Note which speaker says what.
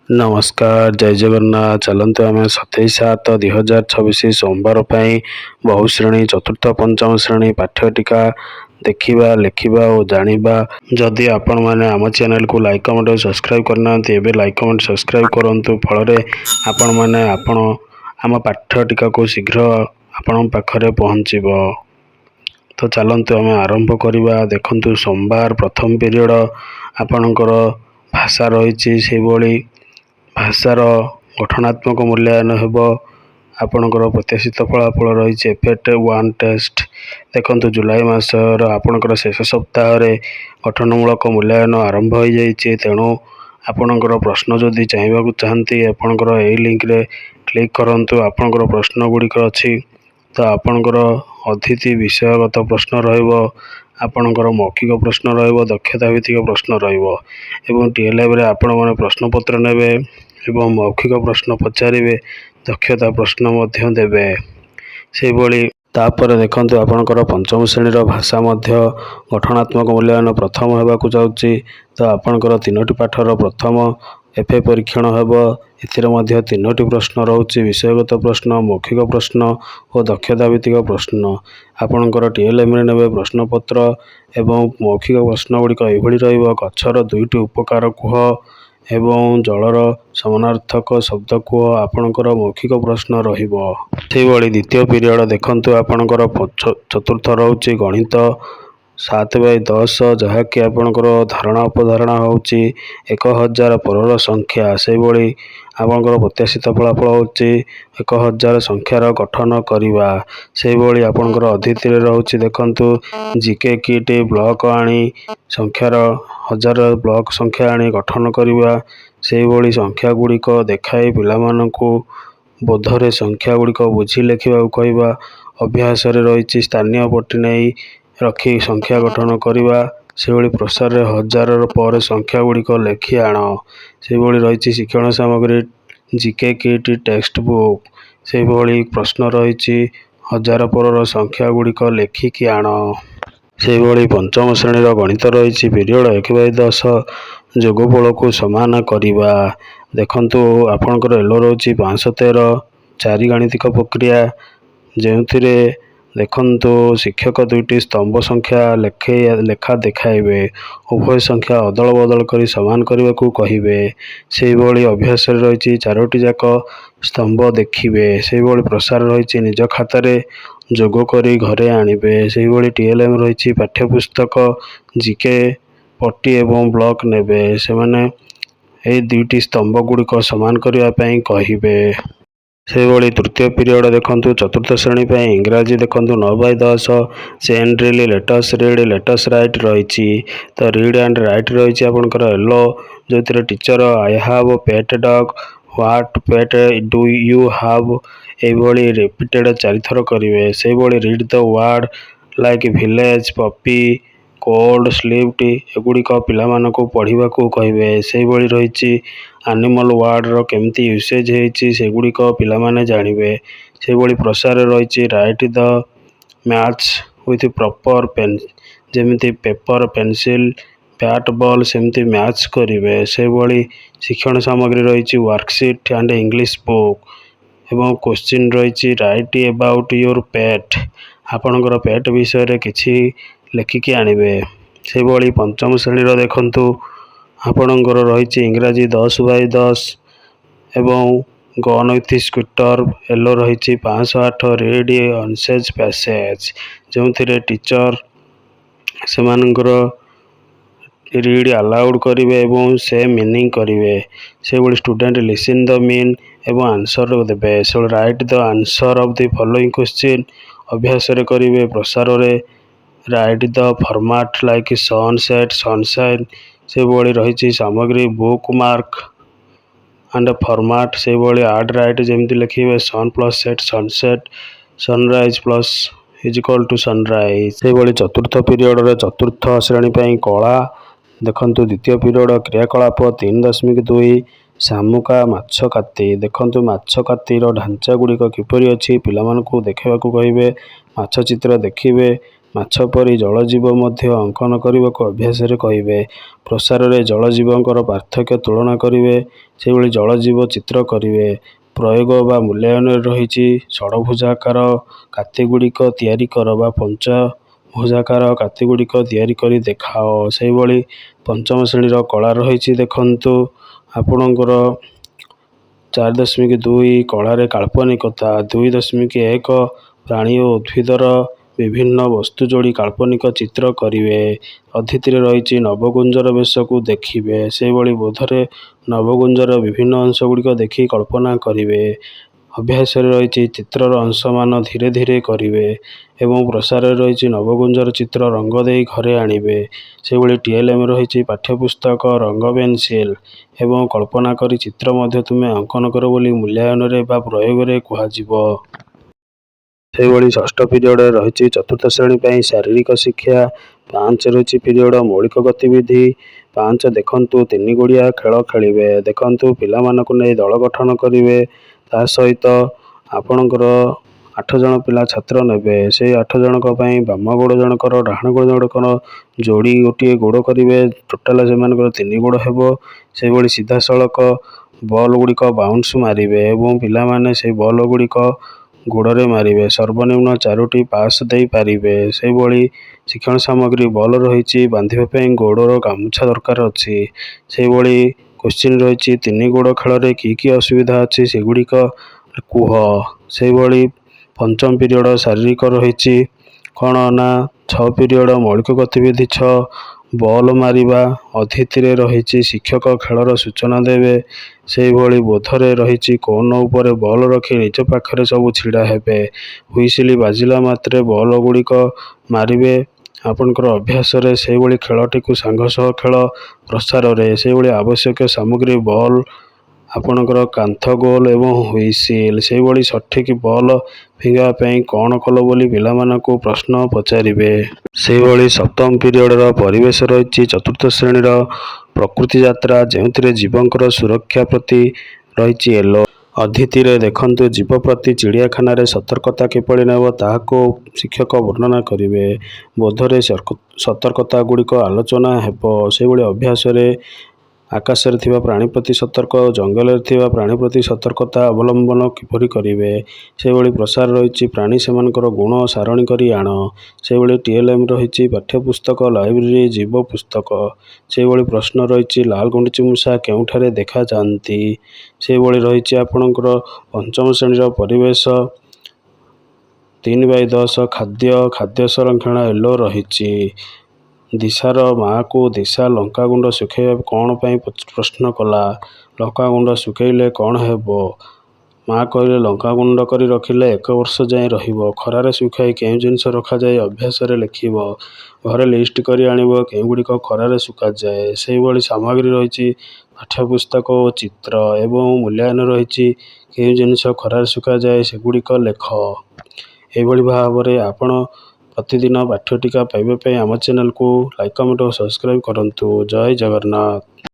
Speaker 1: नमस्कार जय जगन्नाथ। चलते आम 27/7/2026 सोमवार बहु श्रेणी चतुर्थ पंचम श्रेणी पाठ्य टीका देखा लिखा और जाना। जदि आपण मैंने आम चैनल को लाइक कमेंट और सब्सक्राइब करना लाइक कमेंट सब्सक्राइब करूँ फल आपण मैंने आम पाठ्य टीका को शीघ्र आपण पाखरे पहुँचब। तो चलते आम आरंभ करवा। देखु सोमवार प्रथम पीरियड आपणकर भाषा रही से भाषार गठनात्मक मूल्यांकन हेब। आपणकर प्रत्याशित फलाफल रही एफेक्ट 1 टेस्ट। देखो जुलाई मासर आपणकर शेष सप्ताह गठनमूलक मूल्यांकन आरंभ हो जाइए। तेणु आपणकर प्रश्न जदि चाहिए चाहती आपणकर यही लिंक रे क्लिक करूँ। आपणकर प्रश्न गुड़िक अच्छी तो आपणकर अतिथि विषयगत प्रश्न रहिबो, आपणकर मौखिक प्रश्न रहिबो, दक्षता भित्तिक प्रश्न रहिबो एवं टीएलएम रे आपण माने प्रश्न पत्र नेबे एवं मौखिक प्रश्न पचारिबे, दक्षता प्रश्न मध्य देबे। से भली तापर देखंतु आपणकर पंचम श्रेणीर भाषा मध्य गठनात्मक मूल्यांकन प्रथम होबाकू जाउची। तो आपणकर तीनोटी पाठर प्रथम एफए परीक्षण हेब। एथिरे मध्य तीनोटी प्रश्न रहुची, विषयगत प्रश्न, मौखिक प्रश्न और दक्षता भित्तिक प्रश्न। आपणकर टीएलएम रे नेबे प्रश्न पत्र एवं मौखिक प्रश्न गुड़िक एभली रहिबो। गछर दुईटी उपकार कुह एवं जलर समानार्थक शब्द कुह आपणकर मौखिक प्रश्न रहिबो। सेही द्वितीय पीरियड देखंतु आपणकर चतुर्थ रहुची गणित 7/10 जहाँकि आपणकर धारणा उपधारणा होची 1000 परर संख्या। से भली आपणकर प्रत्याशित फलाफल होची 1000 संख्यार गठन करिबा। से भली आपणकर अतिथि रे रहुची देखंतु जीके किट ब्लॉक आनी संख्यार 1000 ब्लॉक संख्या आनी गठन करिबा। से भली संख्या गुड़िक देखाई पिलामानंकु बोधरे संख्या गुड़िक बुझी लेखिबा कहवा। अभ्यास रे रही स्थानीय पट्टी नहीं रखी संख्या गठन करिबा। से भली प्रसार रे 1000 पर संख्या गुड़िक लेखि आण। से भली रही शिक्षण सामग्री जीके किट टेक्स्ट बुक। से भली प्रश्न रही 1000 पर संख्या गुड़िक लेखिकी आण। से भली पंचम श्रेणीर गणित रही पीरियड 1/10 जोगफल को समान करिबा। देखंतु आपणकर एलो रही 513 चारि गाणितिक प्रक्रिया जो देखंतु शिक्षक दुईटी स्तंभ संख्या लेखा देखाइबे। उभय संख्या अदल बदल करी समान करने को कहिबे। से भली अभ्यास रही 4टी जाक स्तंभ देखिबे। से भली प्रसार रही निज खातार जोग करी घरे आनिबे। से भली टीएलएम रही पाठ्यपुस्तक जीके पट्टी एवं ब्लॉक नेबे। से माने ए दुईटी स्तंभ गुड़िक समान करने कहिबे। से भली तृतीय पीरियड देखंतु चतुर्थ श्रेणी इंग्राजी देखंतु 9/10 chain drill let's read let's write रही। तो रीड एंड राइट रही आपनकर येलो जो teacher I have pet dog, what pet do you have एभली रिपीटेड 4 थर करेंगे। से भली read the word like village, puppy, cold, slept एगुड़िक पिलामानकु पढ़ा कहे। से भली रही एनिमल वर्ड रो केमती यूसेज होती से गुड़िक पिलामाने जानिबे। से भली प्रसार रही write the maths with proper pen जेमिति पेपर पेंसिल बैट बॉल सेमती मैथ्स करेंगे। से भली शिक्षण सामग्री रही वर्कशीट एंड इंग्लिश बुक एवं क्वेश्चन रही राइट अबाउट योर पेट आपणकर पेट विषय किसी लेखिकी आनिबे। से भली पंचम श्रेणी देखंतु आपणकर रही इंग्राजी 10/10 एवं गन विथ स्कूटर येलो रही 508 रीड अनसेज पैसेज जो टीचर से रीड अलाउड करेंगे एवं से मीनिंग करेंगे। से भली स्टूडेंट लिसन द मीन एवं आंसर देवे। से right the answer of the following question अभ्यास करेंगे। प्रसार रे right the format like sunset sunshine. से भली रही सामग्री बुक मार्क एंड फॉर्मेट। से भली आड राइट जमी लिखे sun plus set sunset sunrise plus is equal to sunrise. से भली चतुर्थ पीरियड चतुर्थ श्रेणी कला देखंतु द्वितीय पीरियड क्रियाकलाप 3.2 शामुका माछ काती। देखंतु माछ कातीर ढांचा गुड़िक किपरि अछि पिलामानकु देखैबाकू कहिबे। माछ चित्र देखिबे ମାଛ ପରି ଜଳଜୀବ ମଧ୍ୟ ଅଙ୍କନ କରିବାକୁ ଅଭ୍ୟାସରେ କହିବେ। ପ୍ରସାରରେ ଜଳଜୀବଙ୍କର ପାର୍ଥକ୍ୟ ତୁଳନା କରିବେ। ସେହିଭଳି ଜଳଜୀବ ଚିତ୍ର କରିବେ। ପ୍ରୟୋଗ ବା ମୂଲ୍ୟାୟନରେ ରହିଛି ଷଡ଼ଭୁଜାକାର କାତିଗୁଡ଼ିକ ତିଆରି କର ବା ପଞ୍ଚଭୁଜାକାର କାତିଗୁଡ଼ିକ ତିଆରି କରି ଦେଖାଅ। ସେହିଭଳି ପଞ୍ଚମ ଶ୍ରେଣୀର କଳା ରହିଛି। ଦେଖନ୍ତୁ ଆପଣଙ୍କର 4.2 କଳାରେ କାଳ୍ପନିକତା 2.1 ପ୍ରାଣୀ ଓ ଉଦ୍ଭିଦର ବିଭିନ୍ନ ବସ୍ତୁ ଯୋଡ଼ି କାଳ୍ପନିକ ଚିତ୍ର କରିବେ। ଅତିଥିରେ ରହିଛି ନବଗୁଞ୍ଜର ବେଶକୁ ଦେଖିବେ। ସେହିଭଳି ବୋଧରେ ନବଗୁଞ୍ଜର ବିଭିନ୍ନ ଅଂଶଗୁଡ଼ିକ ଦେଖି କଳ୍ପନା କରିବେ। ଅଭ୍ୟାସରେ ରହିଛି ଚିତ୍ରର ଅଂଶମାନ ଧୀରେ ଧୀରେ କରିବେ ଏବଂ ପ୍ରସାରରେ ରହିଛି ନବଗୁଞ୍ଜର ଚିତ୍ର ରଙ୍ଗ ଦେଇ ଘରେ ଆଣିବେ। ସେହିଭଳି TLM ରହିଛି ପାଠ୍ୟପୁସ୍ତକ ରଙ୍ଗ ପେନସିଲ୍ ଏବଂ କଳ୍ପନା କରି ଚିତ୍ର ମଧ୍ୟ ତୁମେ ଅଙ୍କନ କର ବୋଲି ମୂଲ୍ୟାୟନରେ ବା ପ୍ରୟୋଗରେ କୁହାଯିବ। ସେହିଭଳି ଷଷ୍ଠ ପିରିୟଡ଼ରେ ରହିଛି ଚତୁର୍ଥ ଶ୍ରେଣୀ ପାଇଁ ଶାରୀରିକ ଶିକ୍ଷା। 5 ରହିଛି ପିରିୟଡ଼ ମୌଳିକ ଗତିବିଧି। 5 ଦେଖନ୍ତୁ 3 ଗୁଡ଼ିଆ ଖେଳ ଖେଳିବେ। ଦେଖନ୍ତୁ ପିଲାମାନଙ୍କୁ ନେଇ ଦଳ ଗଠନ କରିବେ। ତା ସହିତ ଆପଣଙ୍କର 8 ଜଣ ପିଲା ଛାତ୍ର ନେବେ। ସେଇ 8 ଜଣଙ୍କ ପାଇଁ ବାମ ଗୋଡ଼ ଜଣକର ଡାହାଣ ଗୋଡ଼ ଜଣକର ଯୋଡ଼ି ଗୋଟିଏ ଗୋଡ଼ କରିବେ। ଟୋଟାଲ ସେମାନଙ୍କର 3 ଗୋଡ଼ ହେବ। ସେହିଭଳି ସିଧାସଳଖ ବଲ୍ ଗୁଡ଼ିକ ବାଉନ୍ସ ମାରିବେ ଏବଂ ପିଲାମାନେ ସେହି ବଲ୍ ଗୁଡ଼ିକ ଗୋଡ଼ରେ ମାରିବେ। ସର୍ବନିମ୍ନ 4ଟି ପାସ୍ ଦେଇପାରିବେ। ସେହିଭଳି ଶିକ୍ଷଣ ସାମଗ୍ରୀ ବଲ୍ ରହିଛି ବାନ୍ଧିବା ପାଇଁ ଗୋଡ଼ର ଗାମୁଛା ଦରକାର ଅଛି। ସେହିଭଳି କୋଶ୍ଚିନ୍ ରହିଛି 3 ଗୋଡ଼ ଖେଳରେ କି ଅସୁବିଧା ଅଛି ସେଗୁଡ଼ିକ କୁହ। ସେହିଭଳି ପଞ୍ଚମ ପିରିୟଡ଼ ଶାରୀରିକ ରହିଛି କ'ଣ ନା 6 ପିରିୟଡ଼ ମୌଳିକ ଗତିବିଧି 6 ବଲ୍ ମାରିବା। ଅତିଥିରେ ରହିଛି ଶିକ୍ଷକ ଖେଳର ସୂଚନା ଦେବେ। ସେହିଭଳି ବୋଧରେ ରହିଛି କୋନ୍ ଉପରେ ବଲ୍ ରଖି ନିଜ ପାଖରେ ସବୁ ଛିଡ଼ା ହେବେ। ହୁଇସିଲ୍ ବାଜିଲା ମାତ୍ରେ ବଲ୍ ଗୁଡ଼ିକ ମାରିବେ। ଆପଣଙ୍କର ଅଭ୍ୟାସରେ ସେହିଭଳି ଖେଳଟିକୁ ସାଙ୍ଗ ସହ ଖେଳ। ପ୍ରସାରରେ ସେହିଭଳି ଆବଶ୍ୟକୀୟ ସାମଗ୍ରୀ ବଲ୍ ଆପଣଙ୍କର କାନ୍ଥ ଗୋଲ୍ ଏବଂ ହୁଇସିଲ୍। ସେହିଭଳି ସଠିକ୍ ବଲ୍ ଫିଙ୍ଗିବା ପାଇଁ କ'ଣ କଲ ବୋଲି ପିଲାମାନଙ୍କୁ ପ୍ରଶ୍ନ ପଚାରିବେ। ସେହିଭଳି ସପ୍ତମ ପିରିୟଡ଼ର ପରିବେଶ ରହିଛି ଚତୁର୍ଥ ଶ୍ରେଣୀର ପ୍ରକୃତି ଯାତ୍ରା ଯେଉଁଥିରେ ଜୀବଙ୍କର ସୁରକ୍ଷା ପ୍ରତି ରହିଛି ୟେଲୋ। ଅତିଥିରେ ଦେଖନ୍ତୁ ଜୀବ ପ୍ରତି ଚିଡ଼ିଆଖାନାରେ ସତର୍କତା କିପରି ନେବ ତାହାକୁ ଶିକ୍ଷକ ବର୍ଣ୍ଣନା କରିବେ। ବୋଧରେ ସତର୍କତା ଗୁଡ଼ିକ ଆଲୋଚନା ହେବ। ସେହିଭଳି ଅଭ୍ୟାସରେ ଆକାଶରେ ଥିବା ପ୍ରାଣୀ ପ୍ରତି ସତର୍କ ଓ ଜଙ୍ଗଲରେ ଥିବା ପ୍ରାଣୀ ପ୍ରତି ସତର୍କତା ଅବଲମ୍ବନ କିପରି କରିବେ। ସେହିଭଳି ପ୍ରସାର ରହିଛି ପ୍ରାଣୀ ସେମାନଙ୍କର ଗୁଣ ସାରଣୀ କରି ଆଣ। ସେହିଭଳି TLM ରହିଛି ପାଠ୍ୟପୁସ୍ତକ ଲାଇବ୍ରେରୀ ଜୀବ ପୁସ୍ତକ। ସେହିଭଳି ପ୍ରଶ୍ନ ରହିଛି ଲାଲ ଗୁଣ୍ଡୁଚି ମୂଷା କେଉଁଠାରେ ଦେଖାଯାଆନ୍ତି। ସେହିଭଳି ରହିଛି ଆପଣଙ୍କର ପଞ୍ଚମ ଶ୍ରେଣୀର ପରିବେଶ 3/10 ଖାଦ୍ୟ ସଂରକ୍ଷଣ ୟେଲୋ ରହିଛି। ଦିଶାର ମାଆକୁ ଦିଶା ଲଙ୍କାଗୁଣ୍ଡ ଶୁଖାଇବା କ'ଣ ପାଇଁ ପ୍ରଶ୍ନ କଲା। ଲଙ୍କାଗୁଣ୍ଡ ଶୁଖାଇଲେ କ'ଣ ହେବ। ମାଆ କହିଲେ ଲଙ୍କାଗୁଣ୍ଡ କରି ରଖିଲେ 1 ବର୍ଷ ଯାଏଁ ରହିବ। ଖରାରେ ଶୁଖାଇ କେଉଁ ଜିନିଷ ରଖାଯାଏ ଅଭ୍ୟାସରେ ଲେଖିବ। ଘରେ ଲିଷ୍ଟ କରି ଆଣିବ କେଉଁଗୁଡ଼ିକ ଖରାରେ ଶୁଖାଯାଏ। ସେହିଭଳି ସାମଗ୍ରୀ ରହିଛି ପାଠ୍ୟପୁସ୍ତକ ଓ ଚିତ୍ର ଏବଂ ମୂଲ୍ୟାୟନ ରହିଛି କେଉଁ ଜିନିଷ ଖରାରେ ଶୁଖାଯାଏ ସେଗୁଡ଼ିକ ଲେଖ। ଏହିଭଳି ଭାବରେ ଆପଣ ପ୍ରତିଦିନ ପାଠ୍ୟ ଟିକା ପାଇବା ପାଇଁ ଆମ ଚ୍ୟାନେଲକୁ ଲାଇକ୍ କମେଣ୍ଟ ଓ ସବସ୍କ୍ରାଇବ୍ କରନ୍ତୁ। ଜୟ ଜଗନ୍ନାଥ।